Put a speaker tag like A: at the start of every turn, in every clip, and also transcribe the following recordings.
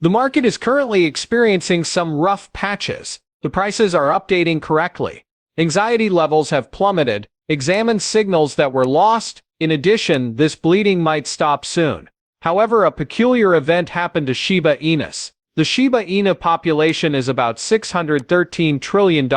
A: The market is currently experiencing some rough patches. The prices are updating correctly. Anxiety levels have plummeted. Examine signals that were lost. In addition, this bleeding might stop soon. However, a peculiar event happened to Shiba Inu. The Shiba Inu population is about $613 trillion.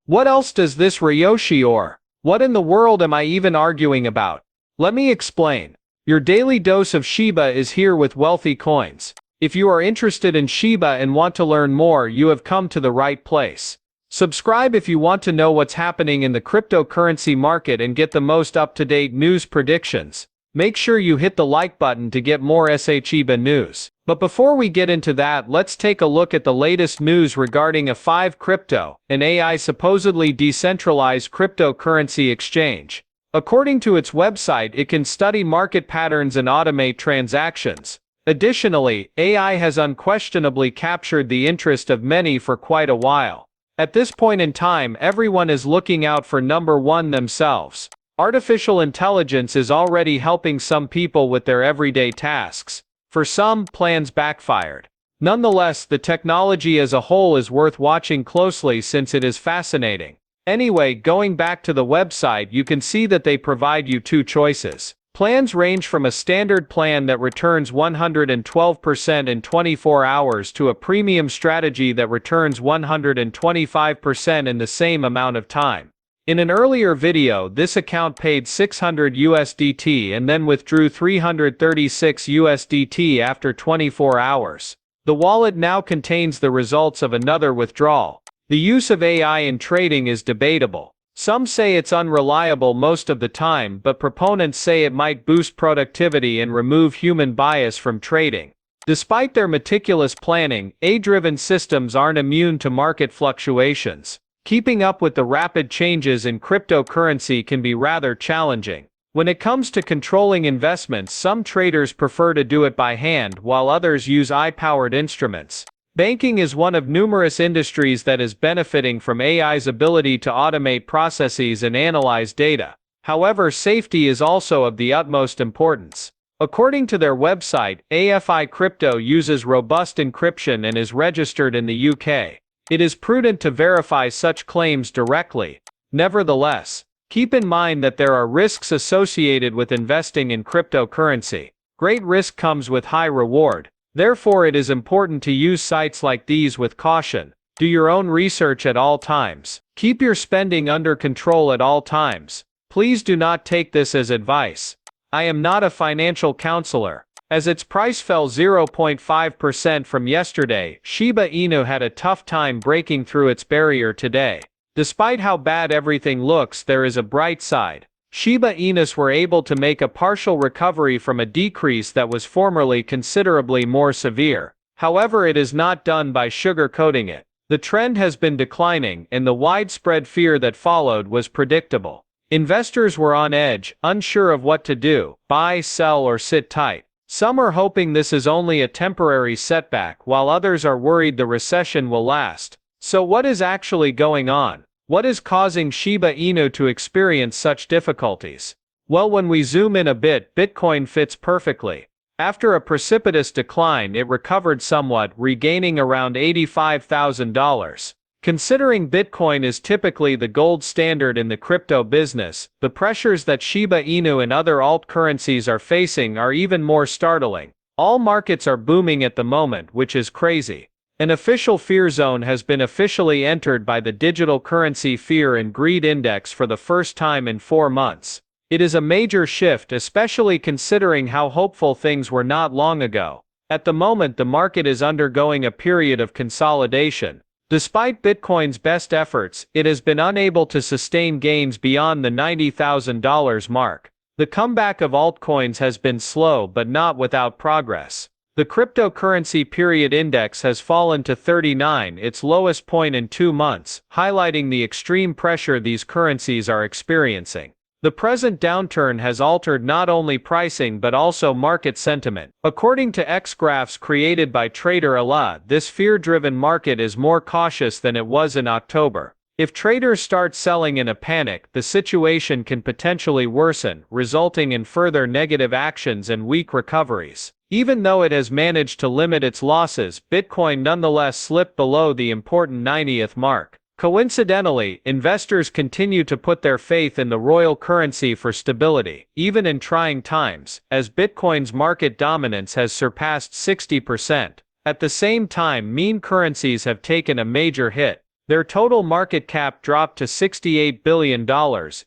A: What else does this Ryoshi or? What in the world am I even arguing about? Let me explain. Your daily dose of Shiba is here with Wealthy Coins. If you are interested in Shiba and want to learn more, you have come to the right place. Subscribe if you want to know what's happening in the cryptocurrency market and get the most up-to-date news predictions. Make sure you hit the like button to get more Shiba news. But before we get into that, let's take a look at the latest news regarding A5 Crypto, an AI supposedly decentralized cryptocurrency exchange. According to its website, it can study market patterns and automate transactions. Additionally, AI has unquestionably captured the interest of many for quite a while. At this point in time, everyone is looking out for number one themselves. Artificial intelligence is already helping some people with their everyday tasks. For some, plans backfired. Nonetheless, the technology as a whole is worth watching closely since it is fascinating. Anyway, going back to the website, you can see that they provide you two choices. Plans range from a standard plan that returns 112% in 24 hours to a premium strategy that returns 125% in the same amount of time. In an earlier video, this account paid 600 USDT and then withdrew 336 USDT after 24 hours. The wallet now contains the results of another withdrawal. The use of AI in trading is debatable. Some say it's unreliable most of the time, but proponents say it might boost productivity and remove human bias from trading. Despite their meticulous planning, AI-driven systems aren't immune to market fluctuations. Keeping up with the rapid changes in cryptocurrency can be rather challenging. When it comes to controlling investments, some traders prefer to do it by hand, while others use AI-powered instruments. Banking is one of numerous industries that is benefiting from AI's ability to automate processes and analyze data. However, safety is also of the utmost importance. According to their website, A5 Crypto uses robust encryption and is registered in the UK. It is prudent to verify such claims directly. Nevertheless, keep in mind that there are risks associated with investing in cryptocurrency. Great risk comes with high reward. Therefore, it is important to use sites like these with caution. Do your own research at all times. Keep your spending under control at all times. Please do not take this as advice. I am not a financial counselor. As its price fell 0.5% from yesterday, Shiba Inu had a tough time breaking through its barrier today. Despite how bad everything looks, there is a bright side. Shiba Inus were able to make a partial recovery from a decrease that was formerly considerably more severe. However, it is not done by sugarcoating it. The trend has been declining, and the widespread fear that followed was predictable. Investors were on edge, unsure of what to do: buy, sell, or sit tight. Some are hoping this is only a temporary setback, while others are worried the recession will last. So what is actually going on? What is causing Shiba Inu to experience such difficulties? Well, when we zoom in a bit, Bitcoin fits perfectly. After a precipitous decline, it recovered somewhat, regaining around $85,000. Considering Bitcoin is typically the gold standard in the crypto business, the pressures that Shiba Inu and other alt-currencies are facing are even more startling. All markets are booming at the moment, which is crazy. An official fear zone has been officially entered by the Digital Currency Fear and Greed Index for the first time in 4 months. It is a major shift, especially considering how hopeful things were not long ago. At the moment, the market is undergoing a period of consolidation. Despite Bitcoin's best efforts, it has been unable to sustain gains beyond the $90,000 mark. The comeback of altcoins has been slow but not without progress. The cryptocurrency period index has fallen to 39, its lowest point in 2 months, highlighting the extreme pressure these currencies are experiencing. The present downturn has altered not only pricing but also market sentiment. According to X-graphs created by trader Allah, this fear-driven market is more cautious than it was in October. If traders start selling in a panic, the situation can potentially worsen, resulting in further negative actions and weak recoveries. Even though it has managed to limit its losses, Bitcoin nonetheless slipped below the important 90th mark. Coincidentally, investors continue to put their faith in the royal currency for stability, even in trying times, as Bitcoin's market dominance has surpassed 60%. At the same time, meme currencies have taken a major hit. Their total market cap dropped to $68 billion,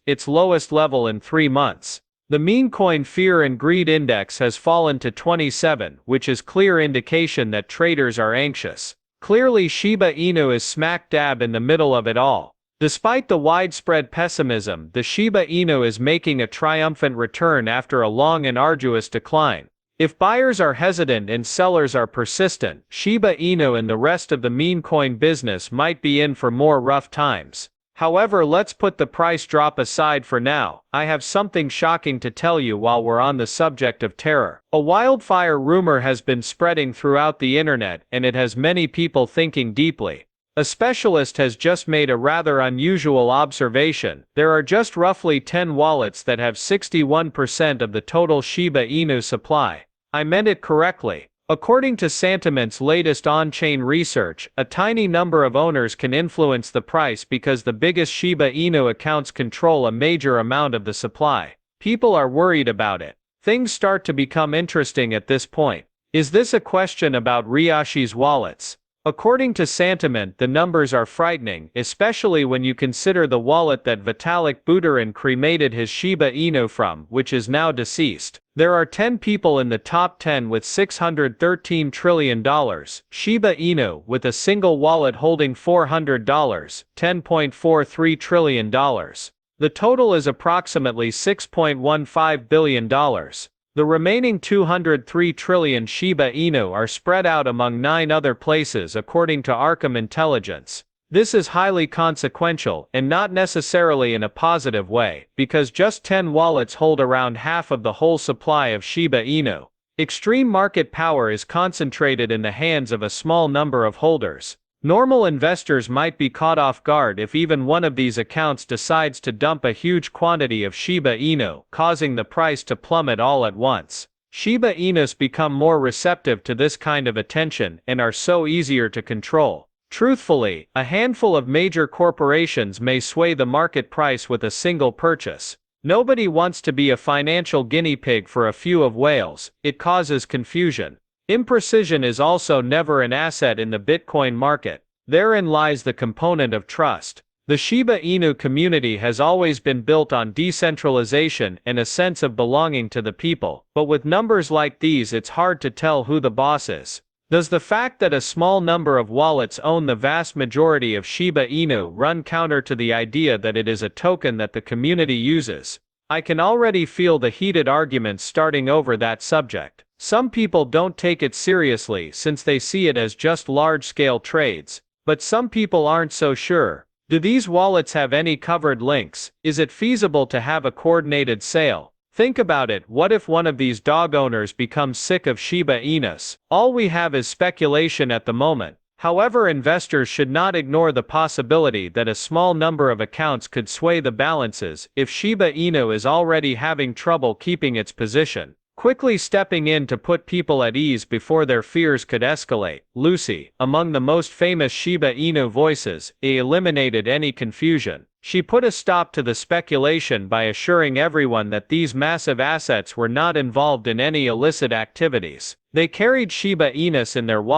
A: its lowest level in 3 months. The meme coin fear and greed index has fallen to 27, which is clear indication that traders are anxious. Clearly, Shiba Inu is smack dab in the middle of it all. Despite the widespread pessimism, the Shiba Inu is making a triumphant return after a long and arduous decline. If buyers are hesitant and sellers are persistent, Shiba Inu and the rest of the meme coin business might be in for more rough times. However, let's put the price drop aside for now. I have something shocking to tell you while we're on the subject of terror. A wildfire rumor has been spreading throughout the internet, and it has many people thinking deeply. A specialist has just made a rather unusual observation. There are just roughly 10 wallets that have 61% of the total Shiba Inu supply. I meant it correctly. According to Santiment's latest on-chain research, a tiny number of owners can influence the price because the biggest Shiba Inu accounts control a major amount of the supply. People are worried about it. Things start to become interesting at this point. Is this a question about Ryoshi's wallets? According to Santiment, the numbers are frightening, especially when you consider the wallet that Vitalik Buterin cremated his Shiba Inu from, which is now deceased. There are 10 people in the top 10 with $613 trillion, Shiba Inu, with a single wallet holding $400, $10.43 trillion. The total is approximately $6.15 billion. The remaining 203 trillion Shiba Inu are spread out among 9 other places according to Arkham Intelligence. This is highly consequential, and not necessarily in a positive way, because just 10 wallets hold around half of the whole supply of Shiba Inu. Extreme market power is concentrated in the hands of a small number of holders. Normal investors might be caught off guard if even one of these accounts decides to dump a huge quantity of Shiba Inu, causing the price to plummet all at once. Shiba Inus become more receptive to this kind of attention and are so easier to control. Truthfully, a handful of major corporations may sway the market price with a single purchase. Nobody wants to be a financial guinea pig for a few of whales. It causes confusion. Imprecision is also never an asset in the Bitcoin market. Therein lies the component of trust. The Shiba Inu community has always been built on decentralization and a sense of belonging to the people, but with numbers like these it's hard to tell who the boss is. Does the fact that a small number of wallets own the vast majority of Shiba Inu run counter to the idea that it is a token that the community uses? I can already feel the heated arguments starting over that subject. Some people don't take it seriously since they see it as just large-scale trades, but some people aren't so sure. Do these wallets have any covered links? Is it feasible to have a coordinated sale? Think about it, what if one of these dog owners becomes sick of Shiba Inus? All we have is speculation at the moment. However, investors should not ignore the possibility that a small number of accounts could sway the balances if Shiba Inu is already having trouble keeping its position. Quickly stepping in to put people at ease before their fears could escalate, Lucy, among the most famous Shiba Inu voices, eliminated any confusion. She put a stop to the speculation by assuring everyone that these massive assets were not involved in any illicit activities. They carried Shiba Inus in their wallets.